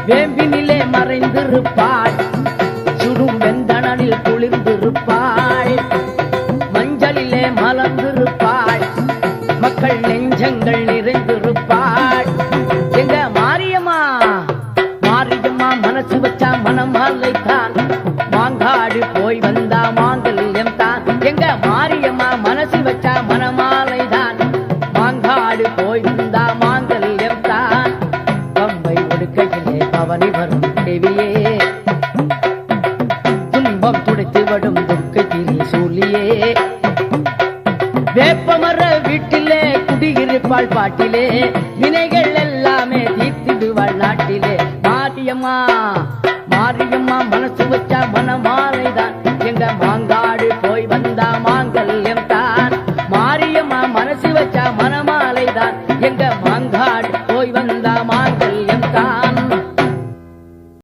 வேம்பினிலே மறைந்திருப்பாள், சுடும் வெந்தனில் குளிர்ந்திருப்பாள், மஞ்சளிலே மலர்ந்திருப்பாள், மக்கள் நெஞ்சங்கள் நிறைந்திருப்பாள். எங்க மாரியம்மா, மாரியம்மா மனசு வச்சா மனமாலை தான், மாங்காடு போய் வந்தா மாங்கல்யம் தான். எங்க மாரியம்மா மனசு வச்சா மனமாலை தான், மாங்காடு போய் வந்தா மாங்கல்யம் தான். பம்பை ஒடுக்கையிலே பவனி வரும் தேவியே, துன்பம் துடைத்து வடும் துர்க்கை திரி சூலியே, வேப்பமர வீட்டிலே குடியிருப்பாள் பாட்டிலே, வினைகள் எல்லாமே தீர்த்திடுவாள் நாட்டிலே. மாரியம்மா, மாரியம்மா மனசு வச்சா மனமாலைதான், எங்க